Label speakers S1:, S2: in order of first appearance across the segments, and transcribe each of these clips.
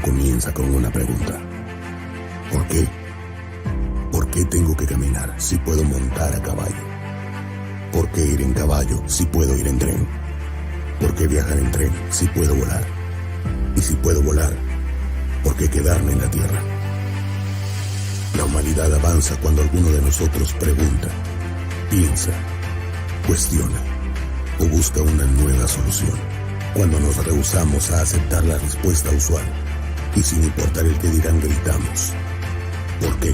S1: comienza con una pregunta. ¿Por qué? ¿Por qué tengo que caminar si puedo montar a caballo? ¿Por qué ir en caballo si puedo ir en tren? ¿Por qué viajar en tren si puedo volar? Y si puedo volar, ¿por qué quedarme en la tierra? La humanidad avanza cuando alguno de nosotros pregunta, piensa, cuestiona o busca una nueva solución. Cuando nos rehusamos a aceptar la respuesta usual y sin importar el que dirán gritamos, ¿por qué?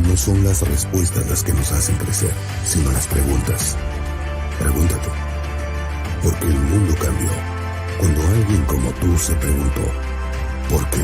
S1: No son las respuestas las que nos hacen crecer, sino las preguntas. Pregúntate, ¿por qué el mundo cambió cuando alguien como tú se preguntó, ¿por qué?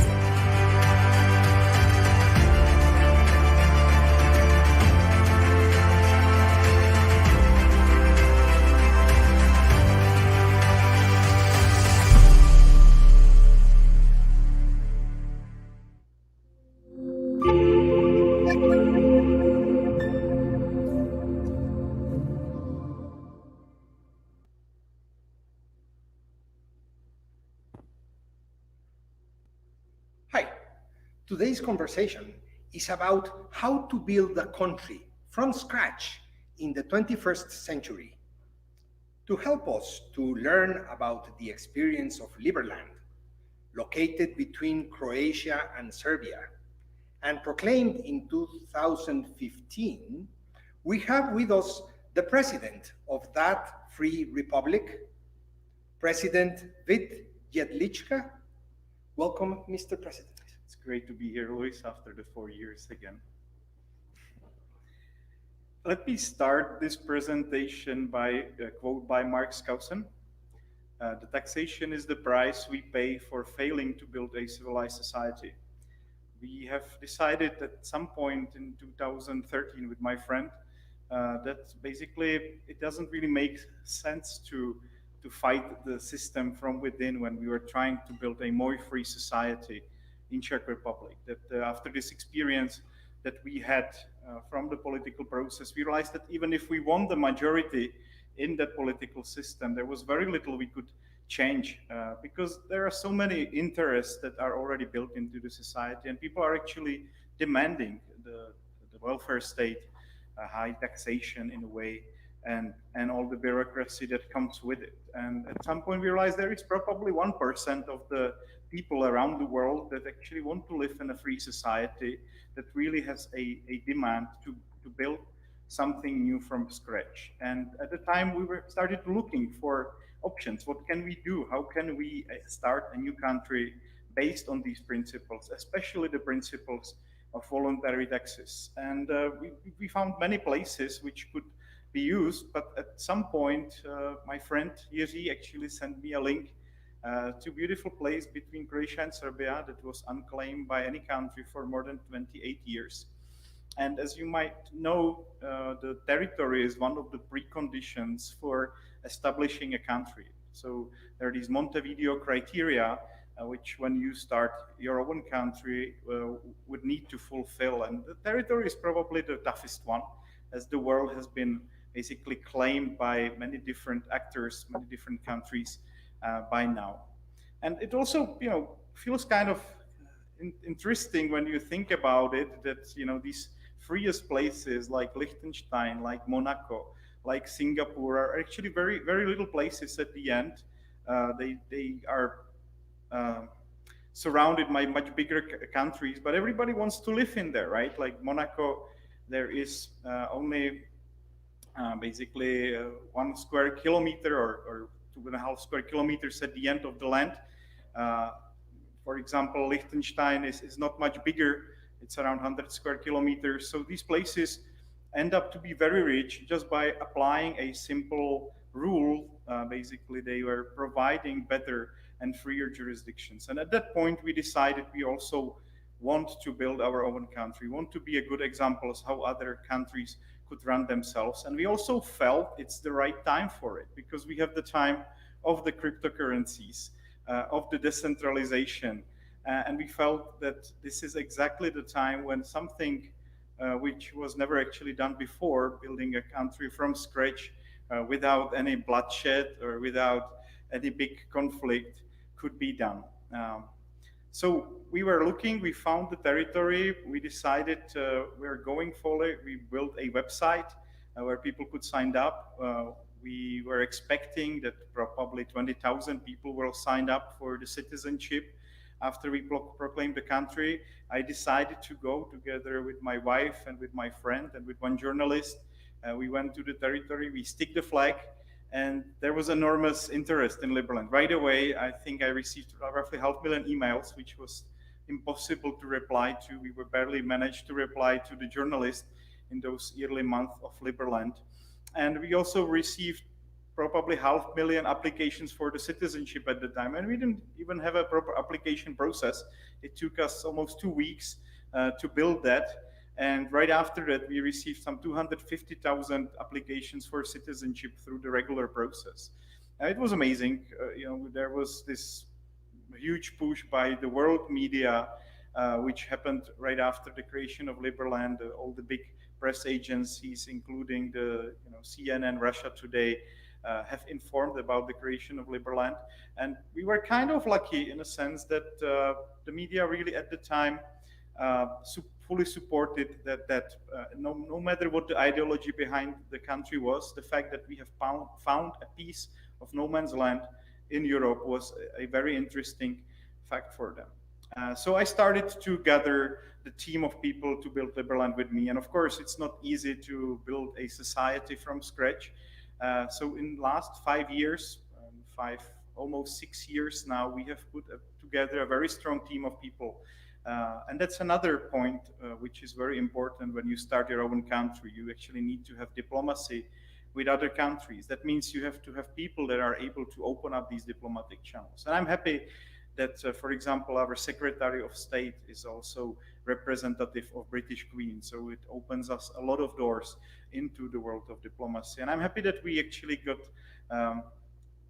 S2: Today's conversation is about how to build a country from scratch in the 21st century. To help us to learn about the experience of Liberland, located between Croatia and Serbia, and proclaimed in 2015, we have with us the president of that free republic, President Vid Jedlička. Welcome, Mr. President.
S3: It's great to be here, Luis, after the 4 years again. Let me start this presentation by a quote by Marx Kausen. The taxation is the price we pay for failing to build a civilized society. We have decided at some point in 2013 with my friend that basically it doesn't really make sense to fight the system from within when we were trying to build a more free society in Czech Republic. That after this experience that we had from the political process, we realized that even if we won the majority in that political system, there was very little we could change because there are so many interests that are already built into the society, and people are actually demanding the welfare state, high taxation in a way, and all the bureaucracy that comes with it. And at some point we realized there is probably 1% of the people around the world that actually want to live in a free society that really has a demand to build something new from scratch. And at the time we started looking for options. What can we do? How can we start a new country based on these principles, especially the principles of voluntary taxes? And we found many places which could be used, but at some point my friend Jiří actually sent me a link to a beautiful place between Croatia and Serbia that was unclaimed by any country for more than 28 years. And as you might know, the territory is one of the preconditions for establishing a country. So there are these Montevideo criteria, which when you start your own country would need to fulfill. And the territory is probably the toughest one, as the world has been basically claimed by many different actors, many different countries by now. And it also, feels kind of interesting when you think about it, that, these freest places like Liechtenstein, like Monaco, like Singapore are actually very, very little places at the end. They are surrounded by much bigger countries, but everybody wants to live in there, right? Like Monaco, there is only basically 1 square kilometer or 2.5 square kilometers at the end of the land. For example, Liechtenstein is not much bigger. It's around 100 square kilometers. So these places end up to be very rich just by applying a simple rule. Basically, they were providing better and freer jurisdictions. And at that point, we decided we also want to build our own country, want to be a good example of how other countries could run themselves. And we also felt it's the right time for it because we have the time of the cryptocurrencies, of the decentralization. And we felt that this is exactly the time when something which was never actually done before, building a country from scratch without any bloodshed or without any big conflict, could be done. So we were looking, we found the territory, we decided we're going for it. We built a website where people could sign up. We were expecting that probably 20,000 people will sign up for the citizenship. After we proclaimed the country, I decided to go together with my wife and with my friend and with one journalist. We went to the territory, we stick the flag, and there was enormous interest in Liberland. Right away, I think I received roughly 500,000 emails, which was impossible to reply to. We were barely managed to reply to the journalist in those early months of Liberland. And we also received probably 500,000 applications for the citizenship at the time. And we didn't even have a proper application process. It took us almost 2 weeks to build that. And right after that, we received some 250,000 applications for citizenship through the regular process. It was amazing. There was this huge push by the world media, which happened right after the creation of Liberland. All the big press agencies, including the CNN, Russia Today, have informed about the creation of Liberland. And we were kind of lucky in a sense that the media really at the time fully supported that no matter what the ideology behind the country was, the fact that we have found a piece of no man's land in Europe was a very interesting fact for them. So I started to gather the team of people to build Liberland with me. And of course, it's not easy to build a society from scratch. So in the last 5 years, almost 6 years now, we have put together a very strong team of people. And that's another point which is very important when you start your own country. You actually need to have diplomacy with other countries. That means you have to have people that are able to open up these diplomatic channels. And I'm happy that, for example, our Secretary of State is also representative of British Queen. So it opens us a lot of doors into the world of diplomacy. And I'm happy that we actually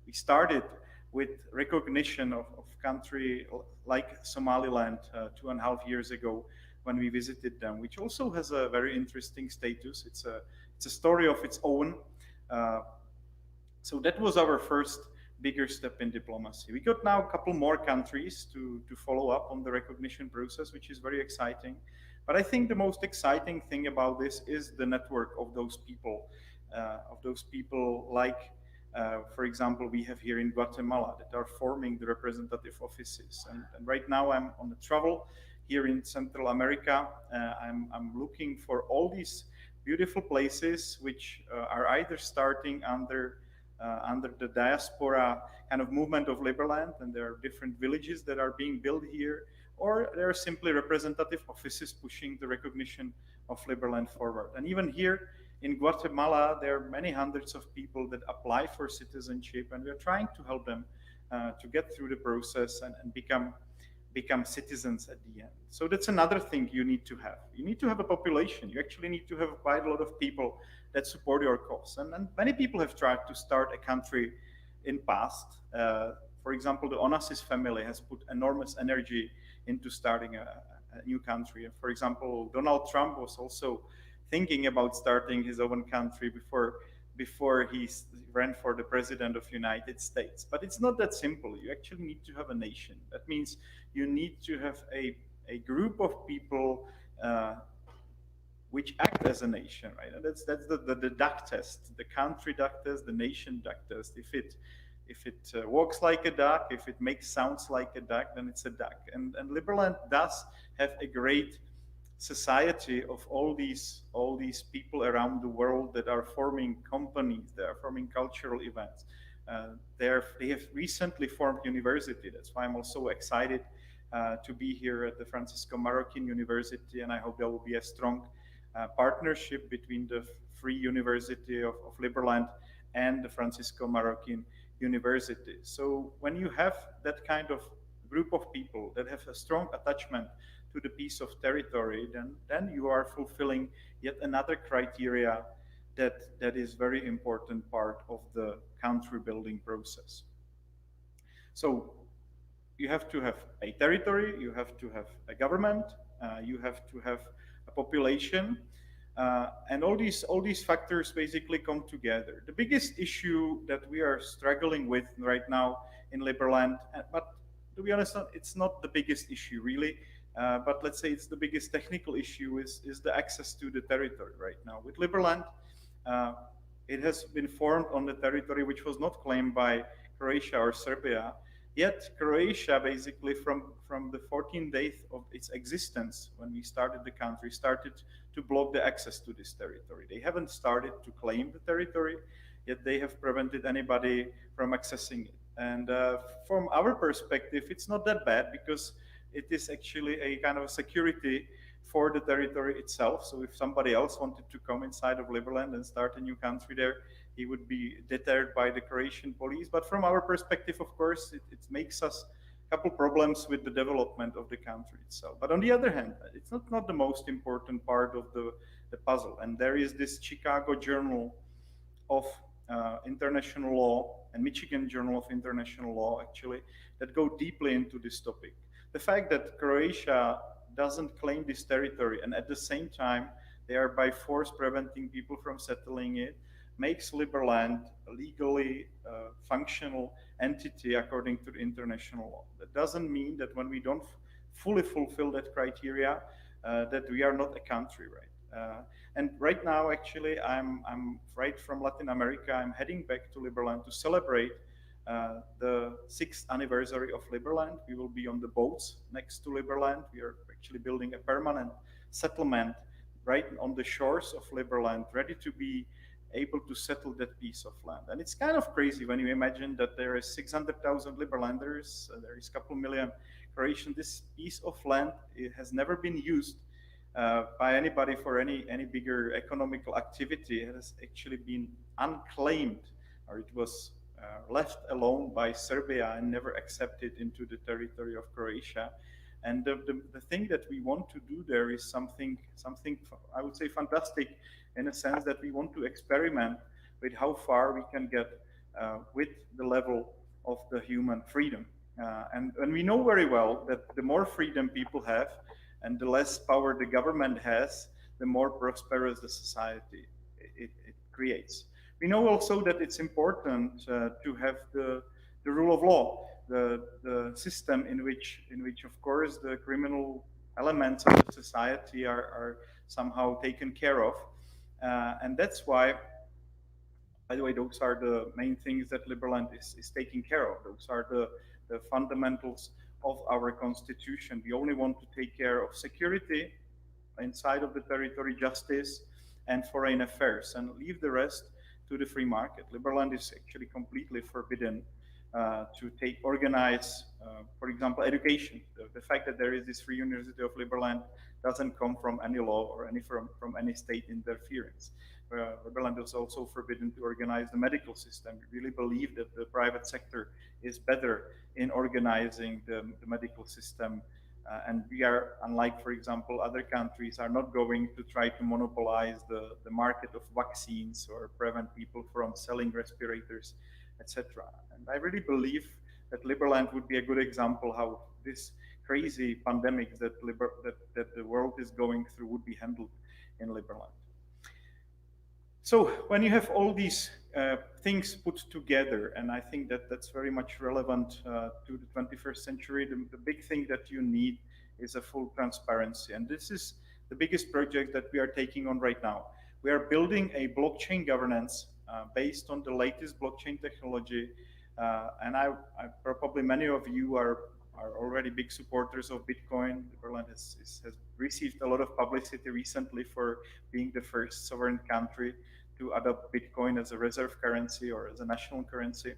S3: we started with recognition of country like Somaliland 2.5 years ago when we visited them, which also has a very interesting status. It's a story of its own. So that was our first bigger step in diplomacy. We got now a couple more countries to follow up on the recognition process, which is very exciting. But I think the most exciting thing about this is the network of those people like, for example, we have here in Guatemala that are forming the representative offices. And right now I'm on the travel here in Central America. I'm looking for all these beautiful places which are either starting under the diaspora kind of movement of Liberland, and there are different villages that are being built here, or there are simply representative offices pushing the recognition of Liberland forward. And even here in Guatemala, there are many hundreds of people that apply for citizenship, and we're trying to help them to get through the process and become citizens at the end. So that's another thing you need to have. You need to have a population. You actually need to have quite a lot of people that support your cause. And many people have tried to start a country in past. For example, the Onassis family has put enormous energy into starting a new country. For example, Donald Trump was also thinking about starting his own country before he ran for the president of the United States. But it's not that simple. You actually need to have a nation. That means you need to have a group of people which act as a nation, right? And that's the duck test, the country duck test, the nation duck test. If it walks like a duck, if it makes sounds like a duck, then it's a duck. And Liberland does have a great society of all these people around the world that are forming companies, they are forming cultural events. They have recently formed university. That's why I'm also excited to be here at the Francisco Marroquin University, and I hope there will be a strong partnership between the Free University of Liberland and the Francisco Marroquin University. So when you have that kind of group of people that have a strong attachment to the piece of territory, then you are fulfilling yet another criteria that is very important part of the country building process. So you have to have a territory, you have to have a government, you have to have a population, and all these factors basically come together. The biggest issue that we are struggling with right now in Liberland, but to be honest, it's not the biggest issue really, but let's say it's the biggest technical issue is the access to the territory right now. With Liberland, uh, it has been formed on the territory which was not claimed by Croatia or Serbia. Yet Croatia, basically from the 14th day of its existence, when we started the country, started to block the access to this territory. They haven't started to claim the territory, yet they have prevented anybody from accessing it. And from our perspective, it's not that bad because it is actually a kind of a security for the territory itself. So if somebody else wanted to come inside of Liberland and start a new country there, he would be deterred by the Croatian police. But from our perspective, of course, it makes us a couple problems with the development of the country itself. But on the other hand, it's not the most important part of the puzzle. And there is this Chicago Journal of International Law and Michigan Journal of International Law, actually, that go deeply into this topic. The fact that Croatia doesn't claim this territory and at the same time they are by force preventing people from settling it makes Liberland a legally functional entity according to the international law. That doesn't mean that when we don't fully fulfill that criteria, that we are not a country, right? And right now, actually, I'm right from Latin America. I'm heading back to Liberland to celebrate the 6th anniversary of Liberland. We will be on the boats next to Liberland. We are actually building a permanent settlement right on the shores of Liberland, ready to be able to settle that piece of land. And it's kind of crazy when you imagine that there is 600,000 Liberlanders, there is a couple million Croatians. This piece of land, it has never been used by anybody for any bigger economical activity. It has actually been unclaimed, or it was left alone by Serbia and never accepted into the territory of Croatia. And the thing that we want to do there is something I would say fantastic, in a sense that we want to experiment with how far we can get with the level of the human freedom. And we know very well that the more freedom people have and the less power the government has, the more prosperous the society it creates. We know also that it's important to have the rule of law, the system in which, of course, the criminal elements of the society are somehow taken care of. And that's why, by the way, those are the main things that Liberland is taking care of. Those are the fundamentals of our constitution. We only want to take care of security inside of the territory, justice, and foreign affairs, and leave the rest to the free market. Liberland is actually completely forbidden to organize, for example, education. The fact that there is this Free University of Liberland doesn't come from any law or from any state interference. Liberland is also forbidden to organize the medical system. We really believe that the private sector is better in organizing the medical system. And we are, unlike, for example, other countries, are not going to try to monopolize the market of vaccines or prevent people from selling respirators, etc. And I really believe that Liberland would be a good example how this crazy pandemic that the world is going through would be handled in Liberland. So when you have all these things put together, and I think that that's very much relevant to the 21st century, the big thing that you need is a full transparency. And this is the biggest project that we are taking on right now. We are building a blockchain governance based on the latest blockchain technology. And I probably many of you are already big supporters of Bitcoin. Liberland has received a lot of publicity recently for being the first sovereign country to adopt Bitcoin as a reserve currency or as a national currency.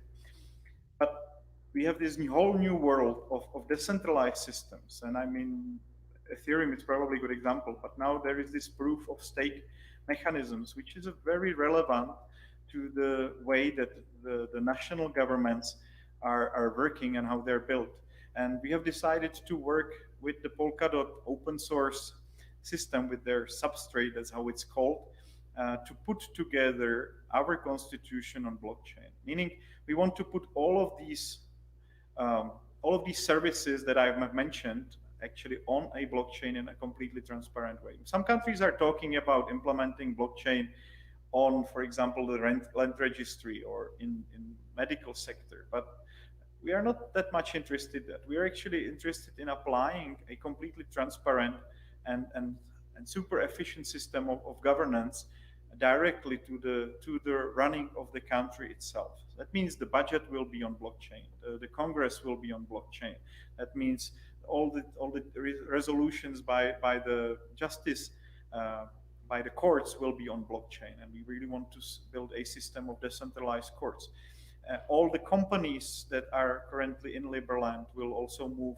S3: But we have this whole new world of decentralized systems. And I mean, Ethereum is probably a good example, but now there is this proof of stake mechanisms, which is very relevant to the way that the national governments are working and how they're built. And we have decided to work with the Polkadot open source system with their substrate, that's how it's called, to put together our constitution on blockchain. Meaning we want to put all of these services that I've mentioned actually on a blockchain in a completely transparent way. Some countries are talking about implementing blockchain on, for example, the land registry or in medical sector. But we are not that much interested in that. We are actually interested in applying a completely transparent and super efficient system of governance directly to the running of the country itself. That means the budget will be on blockchain, the Congress will be on blockchain. That means all the resolutions by the justice by the courts will be on blockchain, and we really want to build a system of decentralized courts. All the companies that are currently in Liberland will also move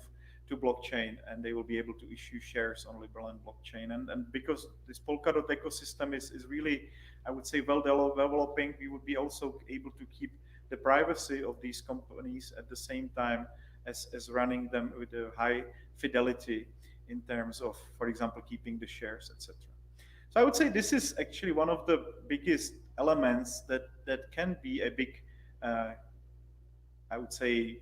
S3: to blockchain, and they will be able to issue shares on Liberland blockchain. And because this Polkadot ecosystem is really, I would say, well developing, we would be also able to keep the privacy of these companies at the same time as running them with a high fidelity in terms of, for example, keeping the shares, etc. So I would say this is actually one of the biggest elements that can be a big, I would say,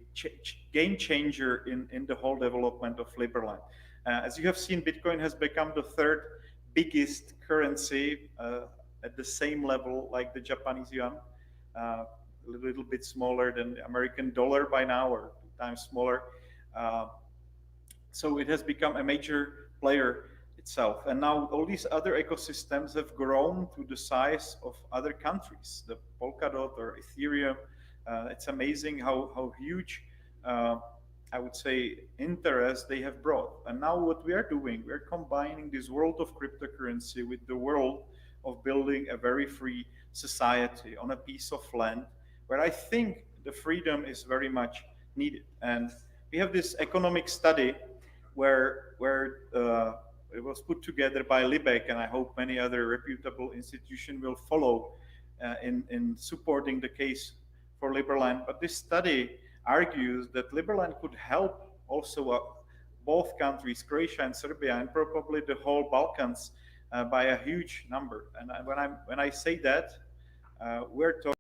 S3: game changer in the whole development of Liberland. As you have seen, Bitcoin has become the third biggest currency at the same level like the Japanese yuan, a little bit smaller than the American dollar by now, or 2 times smaller. So it has become a major player itself. And now all these other ecosystems have grown to the size of other countries, the Polkadot or Ethereum. It's amazing how huge, I would say, interest they have brought. And now what we are doing, we're combining this world of cryptocurrency with the world of building a very free society on a piece of land where I think the freedom is very much needed. And we have this economic study where it was put together by Libec, and I hope many other reputable institutions will follow in supporting the case for Liberland. But this study argues that Liberland could help also both countries, Croatia and Serbia, and probably the whole Balkans by a huge number. And when I say that, we're talking.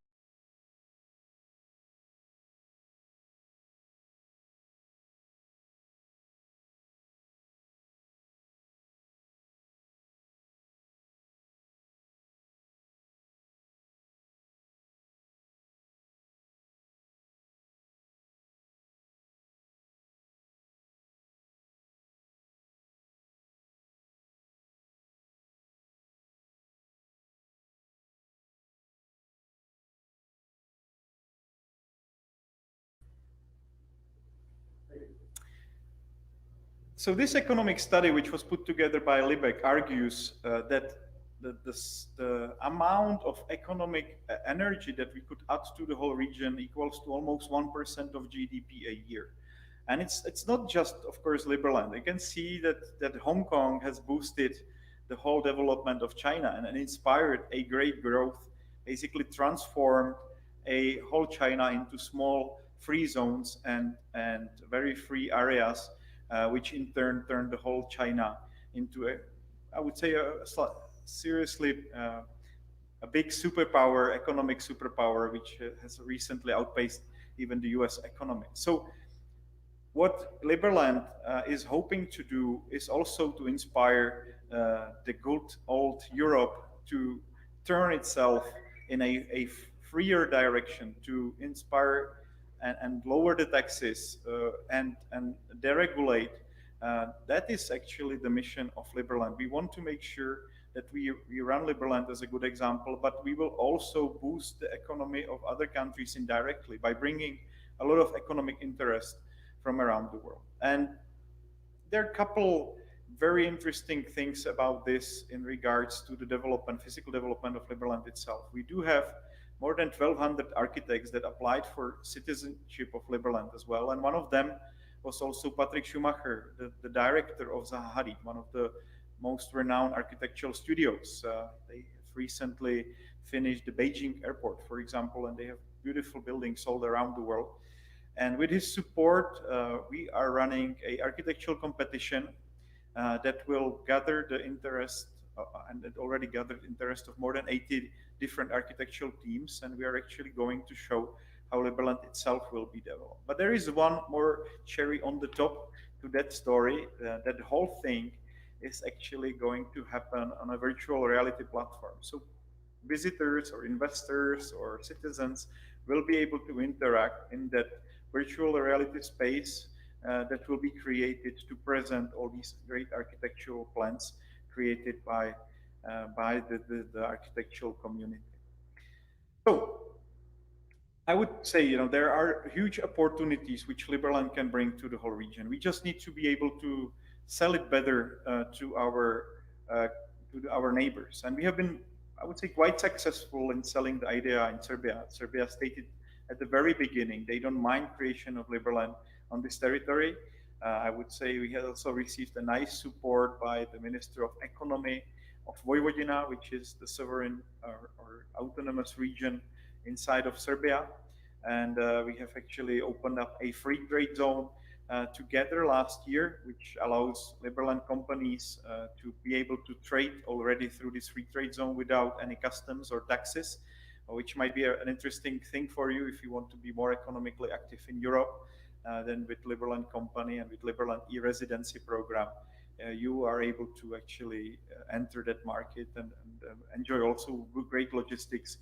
S3: So this economic study, which was put together by Libec, argues that the amount of economic energy that we could add to the whole region equals to almost 1% of GDP a year. And it's not just, of course, Liberland. You can see that Hong Kong has boosted the whole development of China and inspired a great growth, basically transformed a whole China into small free zones and very free areas, which in turn turned the whole China into I would say, seriously a big superpower, economic superpower, which has recently outpaced even the US economy. So what Liberland is hoping to do is also to inspire the good old Europe to turn itself in a freer direction, to inspire and lower the taxes and deregulate. That is actually the mission of Liberland. We want to make sure that we run Liberland as a good example, but we will also boost the economy of other countries indirectly by bringing a lot of economic interest from around the world. And there are a couple very interesting things about this in regards to the development, physical development of Liberland itself. We do have more than 1,200 architects that applied for citizenship of Liberland as well. And one of them was also Patrick Schumacher, the director of Zaha Hadid, one of the most renowned architectural studios. They have recently finished the Beijing airport, for example, and they have beautiful buildings all around the world. And with his support, we are running an architectural competition that will gather the interest, and it already gathered interest of more than 80 different architectural teams, and we are actually going to show how Liberland itself will be developed. But there is one more cherry on the top to that story, that the whole thing is actually going to happen on a virtual reality platform. So visitors or investors or citizens will be able to interact in that virtual reality space that will be created to present all these great architectural plans created by the architectural community. So I would say, there are huge opportunities which Liberland can bring to the whole region. We just need to be able to sell it better uh, to our neighbors. And we have been, I would say, quite successful in selling the idea in Serbia. Serbia stated at the very beginning they don't mind creation of Liberland on this territory. I would say we have also received a nice support by the Minister of Economy of Vojvodina, which is the sovereign or autonomous region inside of Serbia. And we have actually opened up a free trade zone together last year, which allows Liberland companies to be able to trade already through this free trade zone without any customs or taxes, which might be an interesting thing for you if you want to be more economically active in Europe. Then with Liberland company and with Liberland e-residency program, you are able to actually enter that market and enjoy also great logistics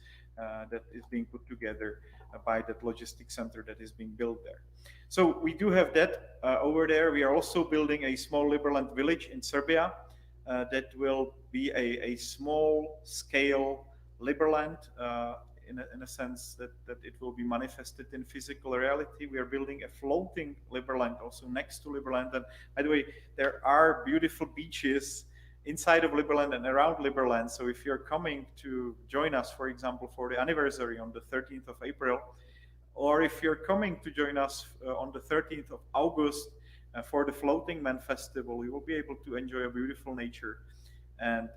S3: that is being put together by that logistics center that is being built there. So we do have that over there. We are also building a small Liberland village in Serbia that will be a small scale Liberland in a sense that it will be manifested in physical reality. We are building a floating Liberland also next to Liberland. And by the way, there are beautiful beaches inside of Liberland and around Liberland. So if you're coming to join us, for example, for the anniversary on the 13th of April, or if you're coming to join us on the 13th of August for the Floating Man Festival, you will be able to enjoy a beautiful nature and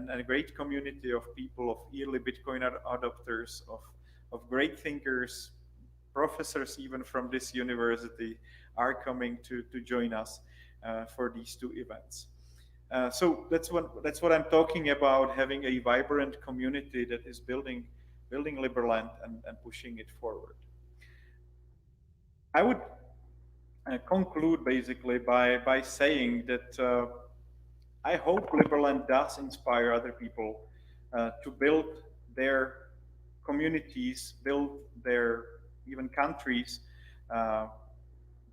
S3: a great community of people, of early Bitcoin adopters, of great thinkers, professors even from this university are coming to join us for these two events. So that's what I'm talking about, having a vibrant community that is building Liberland and pushing it forward. I would conclude basically by saying that I hope Liberland does inspire other people to build their communities, build their even countries,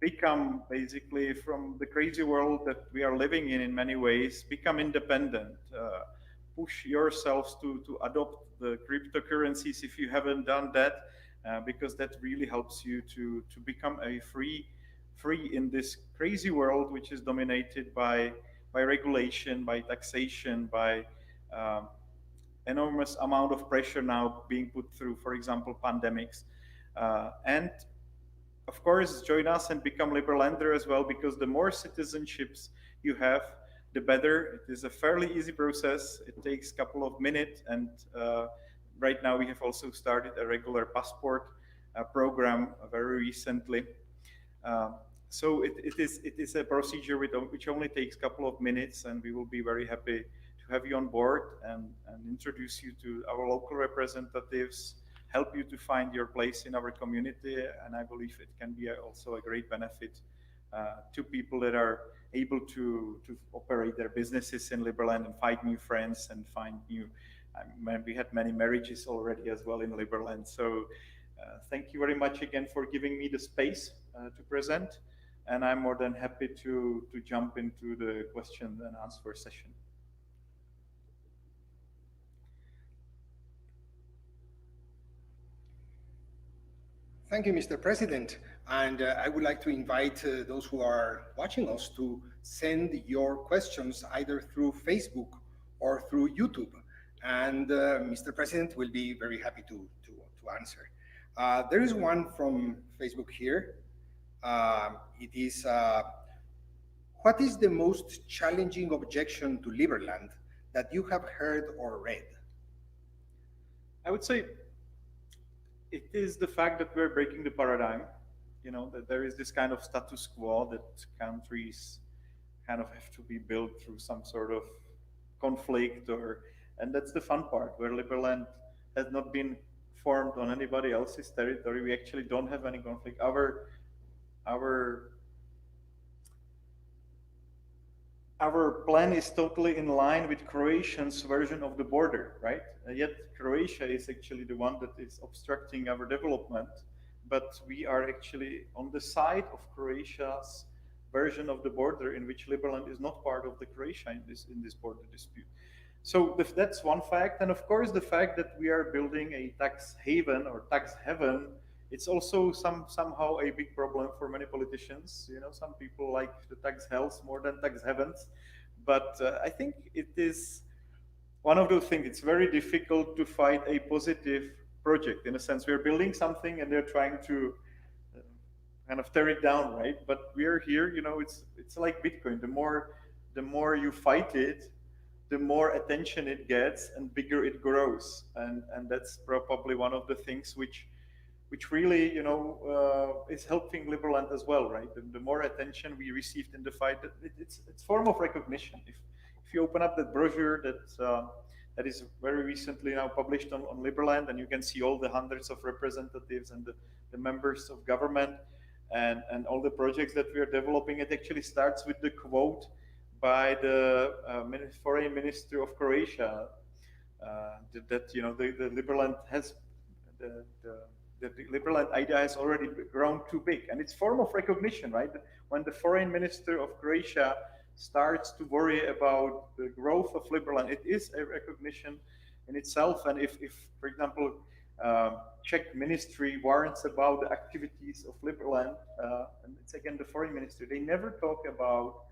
S3: become basically from the crazy world that we are living in many ways, become independent, push yourselves to adopt the cryptocurrencies if you haven't done that, because that really helps you to become a free in this crazy world which is dominated by regulation, by taxation, by enormous amount of pressure now being put through, for example, pandemics. And of course, join us and become Liberlander as well, because the more citizenships you have, the better. It is a fairly easy process. It takes a couple of minutes. And right now we have also started a regular passport program very recently. So it is a procedure which only takes a couple of minutes, and we will be very happy to have you on board and introduce you to our local representatives, help you to find your place in our community. And I believe it can be also a great benefit to people that are able to operate their businesses in Liberland and find new friends and find new. We had many marriages already as well in Liberland. So thank you very much again for giving me the space to present. And I'm more than happy to jump into the question and answer session.
S2: Thank you, Mr. President. And I would like to invite those who are watching us to send your questions either through Facebook or through YouTube. And Mr. President will be very happy to answer. There is one from Facebook here. It is, what is the most challenging objection to Liberland that you have heard or read?
S3: I would say it is the fact that we're breaking the paradigm, that there is this kind of status quo that countries kind of have to be built through some sort of conflict, and that's the fun part, where Liberland has not been formed on anybody else's territory. We actually don't have any conflict. Our plan is totally in line with Croatia's version of the border, right? Yet Croatia is actually the one that is obstructing our development but we are actually on the side of Croatia's version of the border, in which Liberland is not part of the Croatia in this border dispute. So that's one fact, and of course the fact that we are building a tax haven or tax heaven, it's also somehow a big problem for many politicians. You know, some people like the tax hells more than tax heavens, but I think it is one of those things. It's very difficult to fight a positive project. In a sense, we're building something and they're trying to uh, kind of tear it down, right? But we're here. You know, it's like Bitcoin. The more you fight it, the more attention it gets and bigger it grows. And that's probably one of the things which really, is helping Liberland as well, right? The more attention we received in the fight, it's form of recognition. If you open up that brochure that is very recently now published on Liberland, and you can see all the hundreds of representatives and the members of government and all the projects that we are developing, it actually starts with the quote by the foreign minister of Croatia, that the Liberland has the, the the Liberland idea has already grown too big, and it's form of recognition, right? When the foreign minister of Croatia starts to worry about the growth of Liberland, it is a recognition in itself. And if for example, Czech ministry warns about the activities of Liberland, and it's again the foreign ministry, they never talk about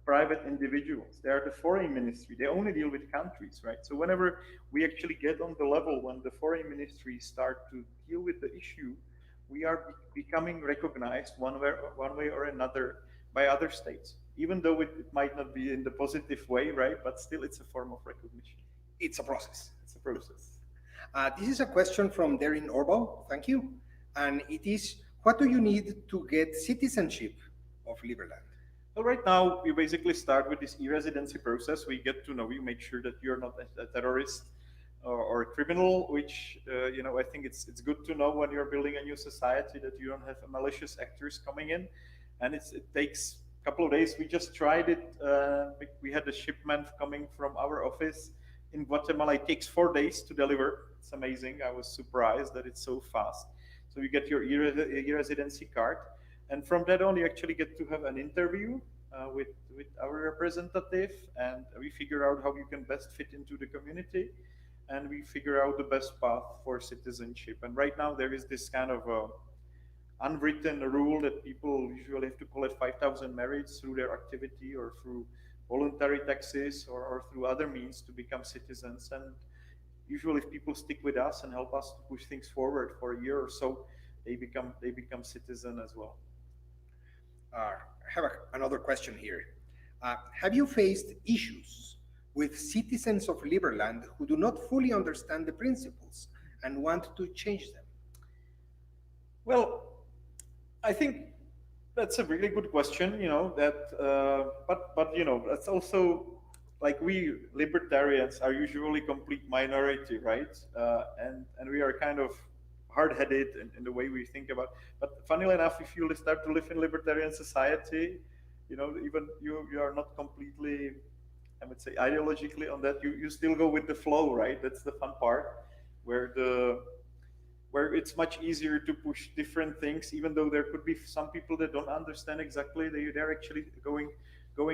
S3: private individuals. They are the foreign ministry. They only deal with countries, right? So whenever we actually get on the level when the foreign ministries start to deal with the issue, we are becoming recognized one way or another by other states, even though it might not be in the positive way, right? But still, it's a form of recognition.
S2: It's a process.
S3: It's a process.
S2: This is a question from Darren Orbo. Thank you. And it is, what do you need to get citizenship of Liberland?
S3: Well, right now, we basically start with this e-residency process. We get to know you, make sure that you're not a terrorist or a criminal, which, I think it's good to know when you're building a new society that you don't have malicious actors coming in. And it takes a couple of days. We just tried it. We had a shipment coming from our office in Guatemala. It takes 4 days to deliver. It's amazing. I was surprised that it's so fast. So you get your e-residency card. And from that on, you actually get to have an interview with our representative, and we figure out how you can best fit into the community, and we figure out the best path for citizenship. And right now, there is this kind of unwritten rule that people usually have to collect 5,000 merits through their activity or through voluntary taxes or through other means to become citizens. And usually, if people stick with us and help us to push things forward for a year or so, they become citizen as well.
S2: I have another question here. Have you faced issues with citizens of Liberland who do not fully understand the principles and want to change them?
S3: Well, I think that's a really good question. But that's also like we libertarians are usually complete minority, right? And we are kind of hard-headed in the way we think about. But funnily enough, if you start to live in libertarian society, even you are not completely, I would say, ideologically on that. You still go with the flow, right? That's the fun part, where it's much easier to push different things, even though there could be some people that don't understand exactly. They're actually going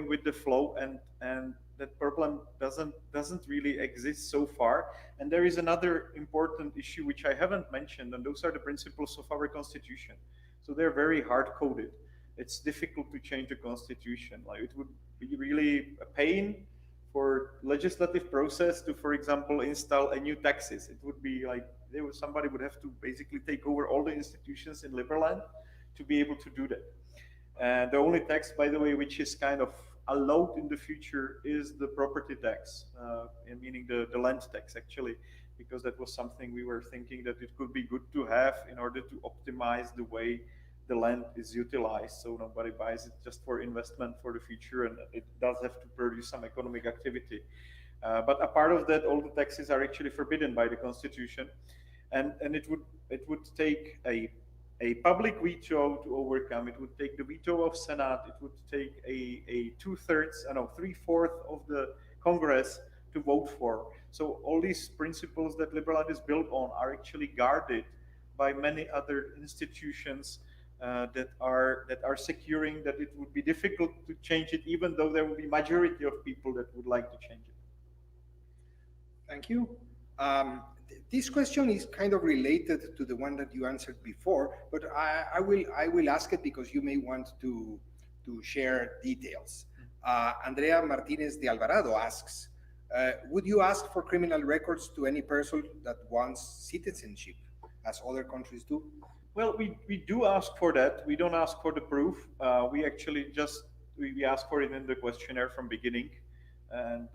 S3: with the flow, and that problem doesn't really exist so far. And there is another important issue which I haven't mentioned, and those are the principles of our constitution. So they're very hard coded. It's difficult to change the constitution. Like, it would be really a pain for legislative process to, for example, install a new taxes. It would be like somebody would have to basically take over all the institutions in Liberland to be able to do that. And the only tax, by the way, which is kind of allowed in the future is the property tax, meaning the land tax, actually, because that was something we were thinking that it could be good to have in order to optimize the way the land is utilized, so nobody buys it just for investment for the future, and it does have to produce some economic activity. But a part of that, all the taxes are actually forbidden by the constitution, and it would take a public veto to overcome. It would take the veto of Senate. It would take a 3/4 of the Congress to vote for. So all these principles that Liberland is built on are actually guarded by many other institutions that are securing that it would be difficult to change it, even though there will be majority of people that would like to change it.
S2: Thank you. This question is kind of related to the one that you answered before, but I will ask it because you may want to share details. Andrea Martinez de Alvarado asks, would you ask for criminal records to any person that wants citizenship, as other countries do?
S3: Well, we do ask for that. We don't ask for the proof. We actually just we ask for it in the questionnaire from beginning. And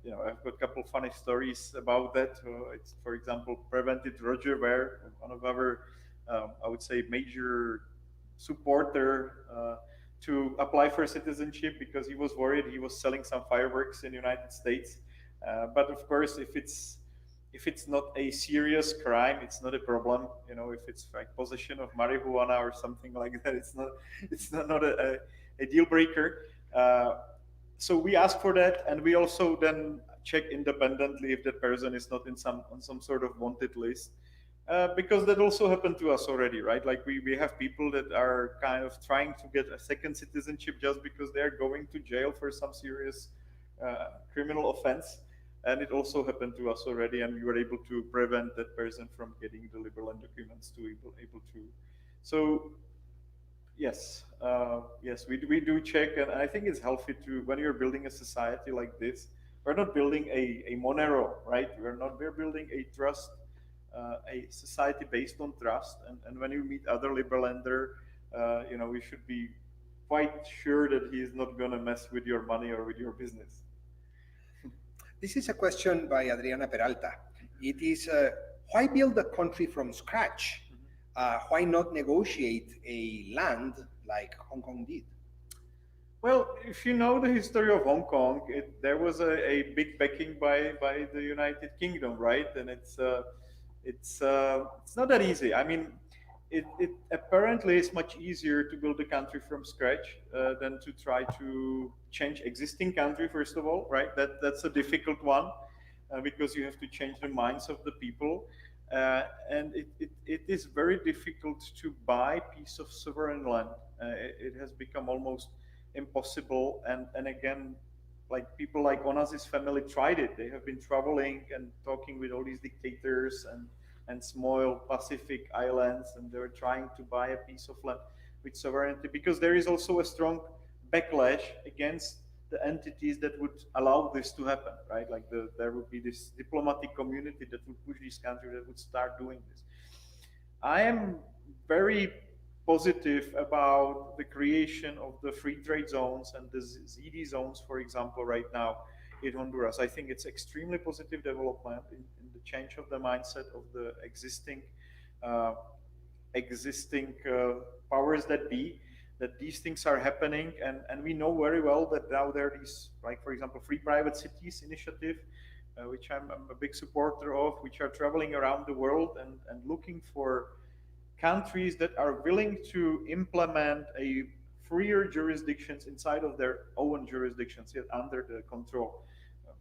S3: you know, I've got a couple funny stories about that. It's, for example, prevented Roger Ver, one of our, I would say, major supporter, to apply for citizenship because he was worried he was selling some fireworks in the United States. But of course, if it's not a serious crime, it's not a problem. You know, if it's like possession of marijuana or something like that, it's not a deal breaker. So we ask for that, and we also then check independently if that person is not on some sort of wanted list, because that also happened to us already, right? Like we have people that are kind of trying to get a second citizenship just because they're going to jail for some serious criminal offense, and it also happened to us already, and we were able to prevent that person from getting the liberal documents to able to. So yes, yes, we do check, and I think it's healthy to, when you're building a society like this, we're not building a Monero, right? We're building a trust, a society based on trust, and when you meet other liberalander, you know, we should be quite sure that he is not going to mess with your money or with your business.
S2: This is a question by Adriana Peralta. It is, why build a country from scratch? Why not negotiate a land like Hong Kong did?
S3: Well, if you know the history of Hong Kong, there was a big backing by the United Kingdom, right? And it's not that easy. I mean, it apparently is much easier to build a country from scratch than to try to change existing country, first of all, right? That's a difficult one because you have to change the minds of the people. And it is very difficult to buy piece of sovereign land. It has become almost impossible. And again, like people like Onas's family tried it. They have been traveling and talking with all these dictators and small Pacific islands, and they were trying to buy a piece of land with sovereignty, because there is also a strong backlash against the entities that would allow this to happen, right? Like there would be this diplomatic community that would push this country, that would start doing this. I am very positive about the creation of the free trade zones and the ZD zones, for example, right now in Honduras. I think it's extremely positive development in the change of the mindset of the existing powers that be, that these things are happening, and we know very well that now there are these, like for example, Free Private Cities initiative, which I'm a big supporter of, which are traveling around the world and looking for countries that are willing to implement a freer jurisdictions inside of their own jurisdictions, yet under the control.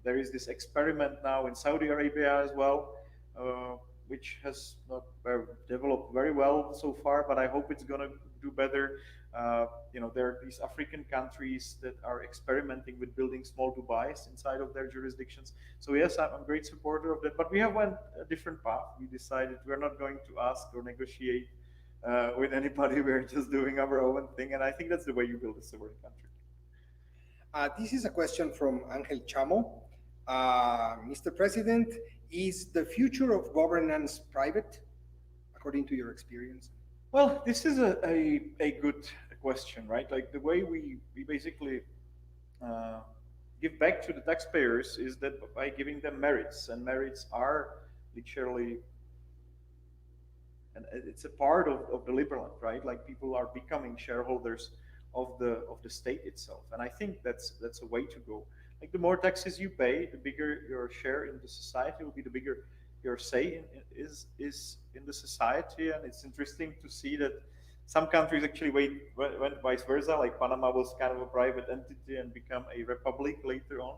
S3: There is this experiment now in Saudi Arabia as well, which has not developed very well so far, but I hope it's going to do better. You know, there are these African countries that are experimenting with building small Dubais inside of their jurisdictions. So yes, I'm a great supporter of that, but we have went a different path. We decided we're not going to ask or negotiate with anybody. We're just doing our own thing, and I think that's the way you build a sovereign country.
S2: This is a question from Angel Chamo. Mr. President, is the future of governance private, according to your experience?
S3: Well, this is a good question, right? Like the way we basically give back to the taxpayers is that by giving them merits, and merits are literally, and it's a part of the liberal, right? Like people are becoming shareholders of the state itself, and I think that's a way to go. Like the more taxes you pay, the bigger your share in the society will be, the bigger your say is in the society. And it's interesting to see that some countries actually went vice versa, like Panama was kind of a private entity and become a republic later on.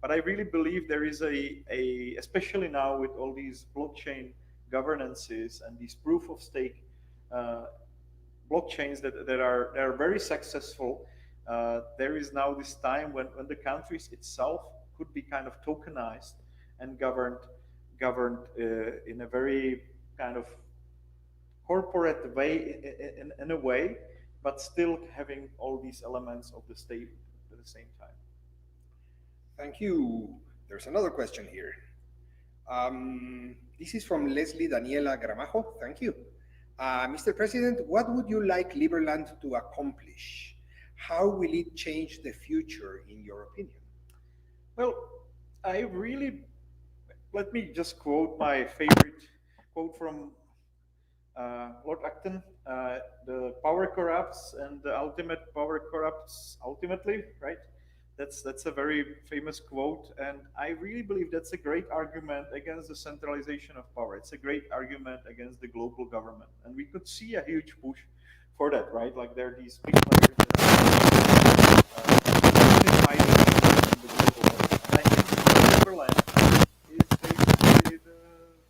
S3: But I really believe there is especially now with all these blockchain governances and these proof of stake uh, blockchains that are very successful, there is now this time when the countries itself could be kind of tokenized and governed in a very kind of corporate way in a way, but still having all these elements of the state at the same time.
S2: Thank you. There's another question here. This is from Leslie Daniela Gramajo. Thank you. Mr. President, what would you like Liberland to accomplish? How will it change the future, in your opinion?
S3: Well, I really let me just quote my favorite quote from Lord Acton: "The power corrupts, and the ultimate power corrupts ultimately." Right? That's a very famous quote, and I really believe that's a great argument against the centralization of power. It's a great argument against the global government, and we could see a huge push for that. Right? Like there are these big players that are unifying in the global government. And I think Neverland is basically the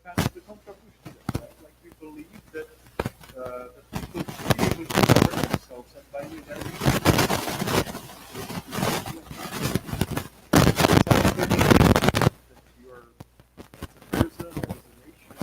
S3: kind of the contrapush to that. Right? Like we believe that that people should be able to govern themselves, and by the very that you are, as a person, as a nation,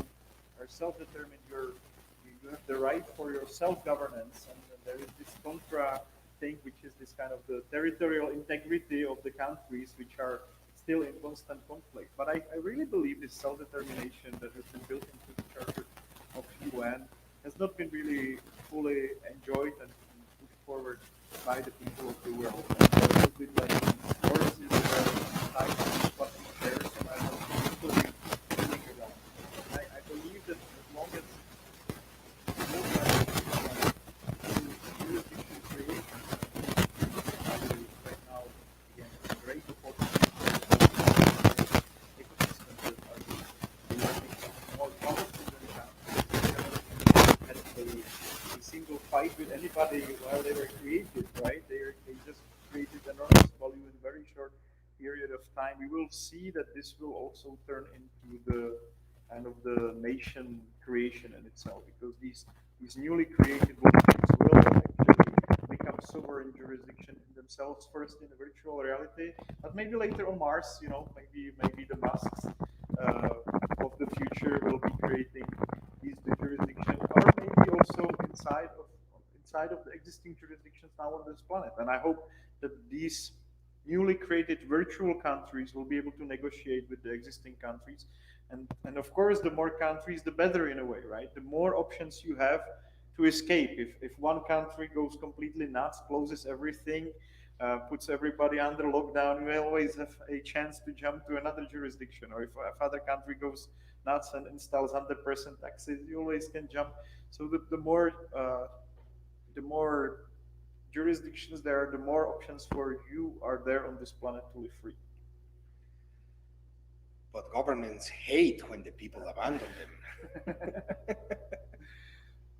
S3: are self-determined. You have the right for your self-governance, and there is this contra thing, which is this kind of the territorial integrity of the countries, which are still in constant conflict. But I really believe this self-determination that has been built into the Charter of UN has not been really fully enjoyed and pushed forward by the people of the world. And there has been like forces that are tied to splitting shares, and I don't fully feeling around. I believe that as long as jurisdiction creation right now, again, it's a great opportunity ecosystems that are more powerful than had a single fight with anybody while they were created, right? They just created enormous value in a very short period of time. We will see that this will also turn into the kind of the nation creation in itself, because these newly created volumes will actually become sovereign jurisdiction in themselves, first in a virtual reality, but maybe later on Mars. Maybe the masks of the future will be creating these jurisdictions, or maybe also inside of the existing jurisdictions now on this planet. And I hope that these newly created virtual countries will be able to negotiate with the existing countries. And of course, the more countries, the better in a way, right? The more options you have to escape. If one country goes completely nuts, closes everything, puts everybody under lockdown, you always have a chance to jump to another jurisdiction. Or if other country goes nuts and installs 100% taxes, you always can jump. So the more jurisdictions there are, the more options for you are there on this planet to live free.
S2: But governments hate when the people abandon them.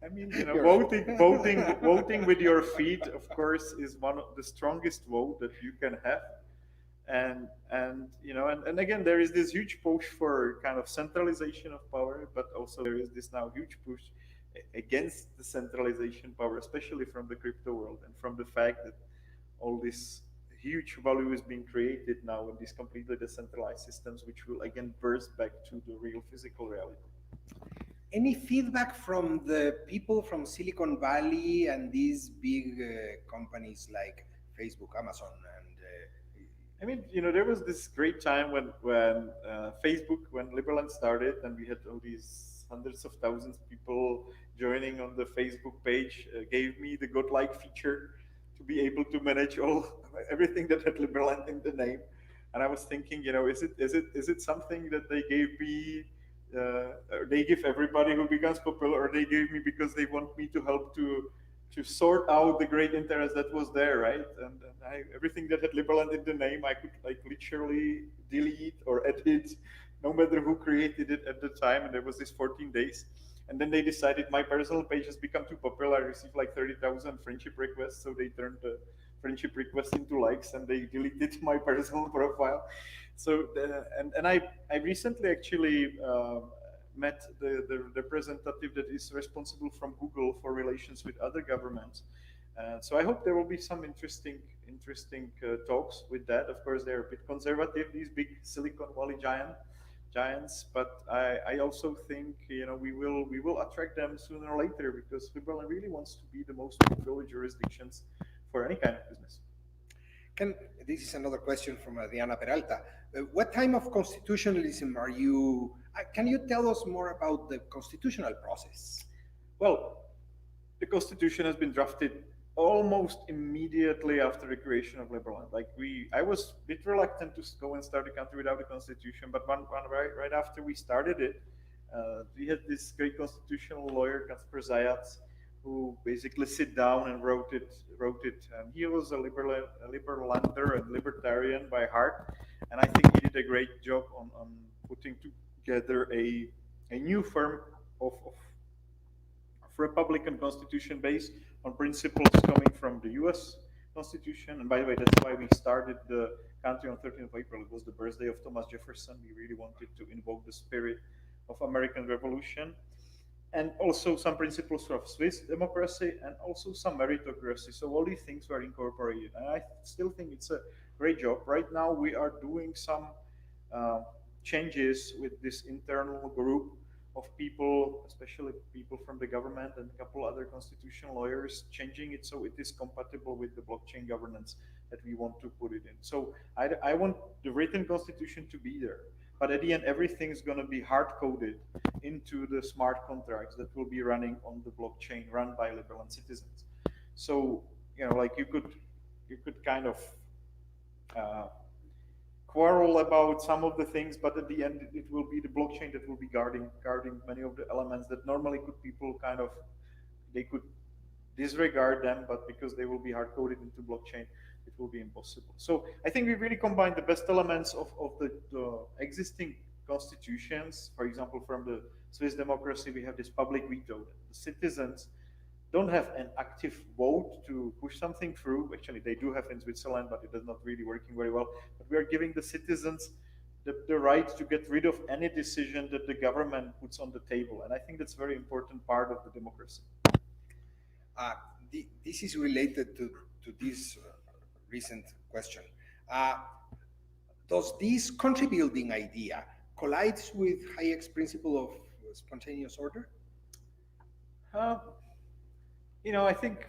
S3: I mean, voting with your feet, of course, is one of the strongest vote that you can have. And again, there is this huge push for kind of centralization of power, but also there is this now huge push against the centralization power, especially from the crypto world, and from the fact that all this huge value is being created now in these completely decentralized systems, which will again burst back to the real physical reality.
S2: Any feedback from the people from Silicon Valley and these big companies like Facebook, Amazon, and
S3: I mean, there was this great time when Facebook, when Liberland started, and we had all these hundreds of thousands of people joining on the Facebook page, gave me the godlike feature to be able to manage everything that had Liberland in the name. And I was thinking, is it something that they gave me? Or they give everybody who becomes popular, or they gave me because they want me to help to sort out the great interest that was there, right? And everything that had Liberland in the name, I could like literally delete or edit, no matter who created it at the time. And there was this 14 days. And then they decided my personal page has become too popular. I received like 30,000 friendship requests, so they turned the friendship requests into likes, and they deleted my personal profile. So I recently actually met the representative that is responsible from Google for relations with other governments. So I hope there will be some interesting talks with that. Of course, they're a bit conservative, these big Silicon Valley giants, but I also think we will attract them sooner or later because Switzerland really wants to be the most controlled jurisdictions for any kind of business.
S2: This is another question from Diana Peralta. What type of constitutionalism are you? Can you tell us more about the constitutional process?
S3: Well, the constitution has been drafted almost immediately after the creation of Liberland. I was a bit reluctant to go and start a country without a constitution, but right after we started it, we had this great constitutional lawyer, Kasper Zayats, who basically sit down and wrote it. And he was a liberalander and libertarian by heart, and I think he did a great job on putting together a new form of Republican constitution based on principles coming from the U.S. Constitution. And by the way, that's why we started the country on 13th of April. It was the birthday of Thomas Jefferson. We really wanted to invoke the spirit of American Revolution. And also some principles of Swiss democracy and also some meritocracy. So all these things were incorporated. And I still think it's a great job. Right now we are doing some changes with this internal group of people, especially people from the government and a couple other constitutional lawyers, changing it so it is compatible with the blockchain governance that we want to put it in. So I want the written constitution to be there. But at the end, everything is going to be hard-coded into the smart contracts that will be running on the blockchain run by Liberland citizens. So, you could kind of quarrel about some of the things, but at the end, it will be the blockchain that will be guarding many of the elements that normally people they could disregard them, but because they will be hard-coded into blockchain, it will be impossible. So I think we really combine the best elements of the existing constitutions. For example, from the Swiss democracy, we have this public veto. The citizens don't have an active vote to push something through. Actually, they do have in Switzerland, but it is not really working very well. But we are giving the citizens the right to get rid of any decision that the government puts on the table. And I think that's a very important part of the democracy.
S2: This is related to this recent question. Does this country building idea collides with Hayek's principle of spontaneous order?
S3: I think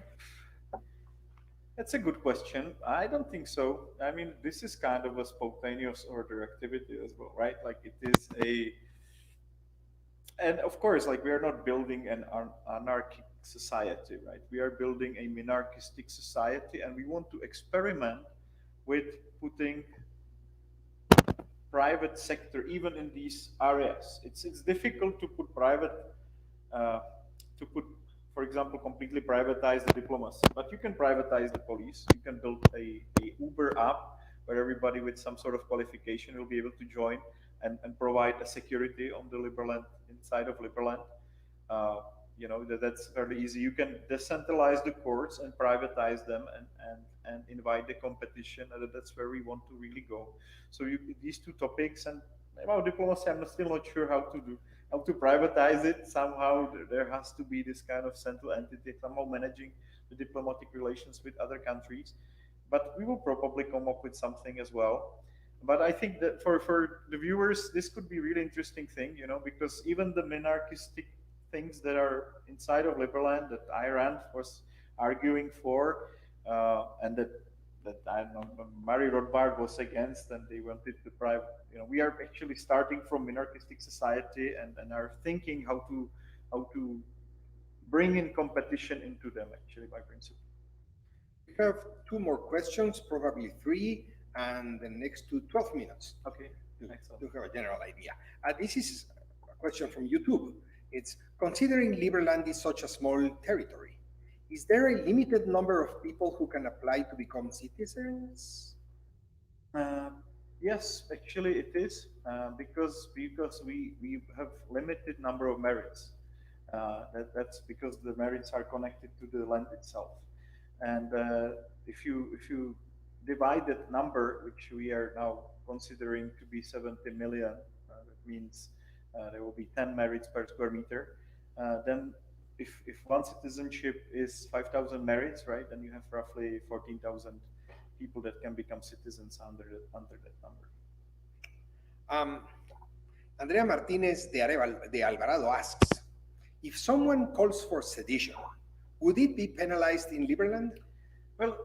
S3: that's a good question. I don't think so. I mean, this is kind of a spontaneous order activity as well, right? It is and of course, we are not building an anarchic society, right? We are building a minarchistic society, and we want to experiment with putting private sector even in these areas. It's difficult to put for example, completely privatize the diplomacy, but you can privatize the police. You can build a Uber app where everybody with some sort of qualification will be able to join and provide a security on the Liberland, inside of Liberland. That's fairly easy. You can decentralize the courts and privatize them and invite the competition. That's where we want to really go. So these two topics, and about diplomacy, I'm still not sure how to privatize it. Somehow there has to be this kind of central entity somehow managing the diplomatic relations with other countries. But we will probably come up with something as well. But I think that for the viewers, this could be a really interesting thing, because even the minarchistic things that are inside of Liberland that Iran was arguing for, and that I don't know, Mary Rothbard was against, and they wanted to private. We are actually starting from minarchistic society and are thinking how to bring in competition into them actually by principle.
S2: We have two more questions, probably three, and the next to 12 minutes.
S3: Okay,
S2: to have a general idea. This is a question from YouTube. It's considering Liberland is such a small territory, is there a limited number of people who can apply to become citizens?
S3: Yes, actually it is, because we have limited number of merits. That's because the merits are connected to the land itself. And if you divide that number, which we are now considering to be 70 million, that means There will be 10 merits per square meter. Then if one citizenship is 5,000 merits, right, then you have roughly 14,000 people that can become citizens under that number.
S2: Andrea Martinez de Alvarado asks, if someone calls for sedition, would it be penalized in Liberland?
S3: Well,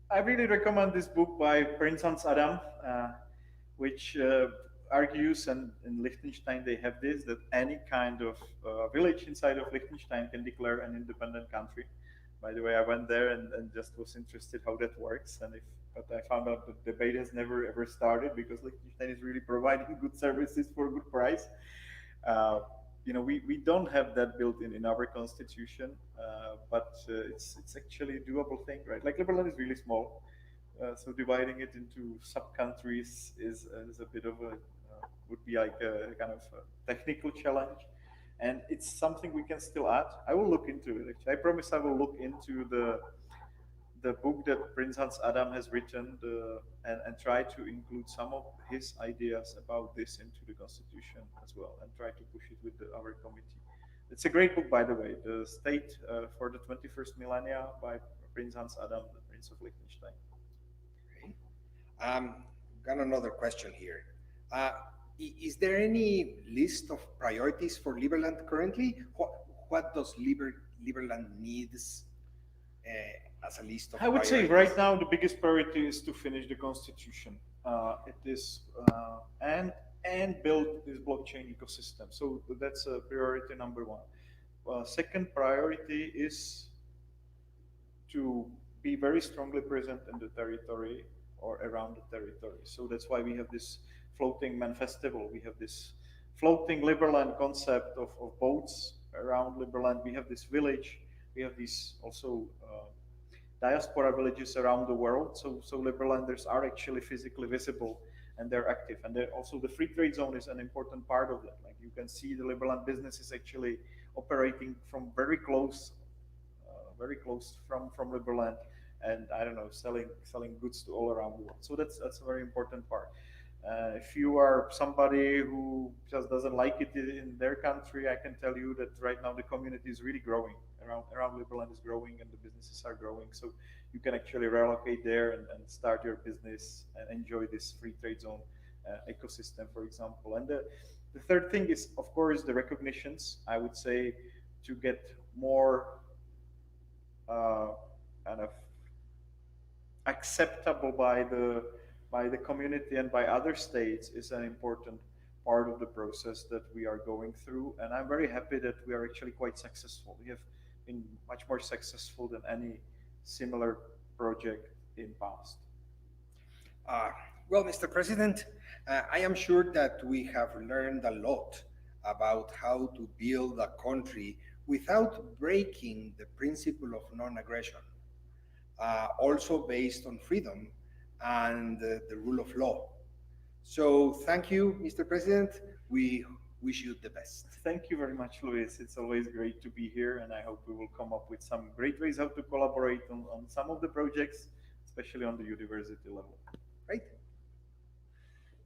S3: I really recommend this book by Prince Hans Adam, which argues, and in Liechtenstein they have this, that any kind of village inside of Liechtenstein can declare an independent country. By the way, I went there and just was interested how that works, but I found out that the debate has never ever started because Liechtenstein is really providing good services for a good price. We don't have that built in our constitution, but it's actually a doable thing, right? Like Liberland is really small, so dividing it into sub-countries is a bit of would be like a kind of a technical challenge. And it's something we can still add. I will look into it. Actually, I promise I will look into the book that Prince Hans Adam has written and try to include some of his ideas about this into the Constitution as well, and try to push it with our committee. It's a great book, by the way, The State for the 21st Millennia by Prince Hans Adam, the Prince of Liechtenstein.
S2: Got another question here. Is there any list of priorities for Liberland currently? What does Liberland needs as a list of
S3: I would
S2: priorities?
S3: say right now the biggest priority is to finish the Constitution. It is and build this blockchain ecosystem. So that's priority number one. Second priority is to be very strongly present in the territory or around the territory. So that's why we have this floating man festival. We have this floating Liberland concept of boats around Liberland. We have this village. We have these also diaspora villages around the world. So Liberlanders are actually physically visible and they're active. And also the free trade zone is an important part of that. Like you can see the Liberland business is actually operating from very close from Liberland, and I don't know, selling goods to all around the world. So that's a very important part. If you are somebody who just doesn't like it in their country, I can tell you that right now the community is really growing. Around Liberland is growing and the businesses are growing. So you can actually relocate there and start your business and enjoy this free trade zone ecosystem, for example. And the third thing is, of course, the recognitions. I would say to get more kind of acceptable by the community and by other states is an important part of the process that we are going through. And I'm very happy that we are actually quite successful. We have been much more successful than any similar project in past.
S2: Well, Mr. President, I am sure that we have learned a lot about how to build a country without breaking the principle of non-aggression, also based on freedom and the rule of law. So thank you, Mr. President. We wish you the best.
S3: Thank you very much, Luis. It's always great to be here, and I hope we will come up with some great ways how to collaborate on some of the projects, especially on the university level.
S2: Right?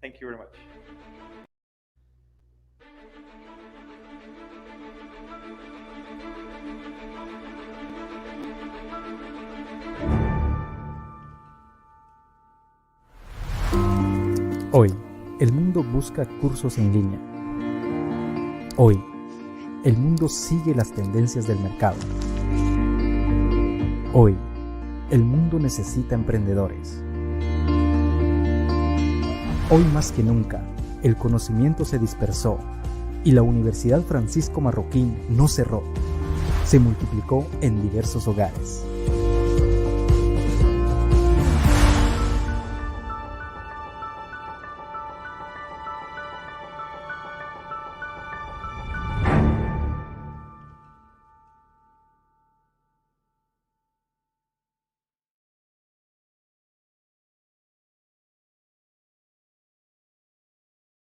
S3: Thank you very much.
S4: Hoy, el mundo busca cursos en línea. Hoy, el mundo sigue las tendencias del mercado. Hoy, el mundo necesita emprendedores. Hoy más que nunca, el conocimiento se dispersó y la Universidad Francisco Marroquín no cerró. Se multiplicó en diversos hogares.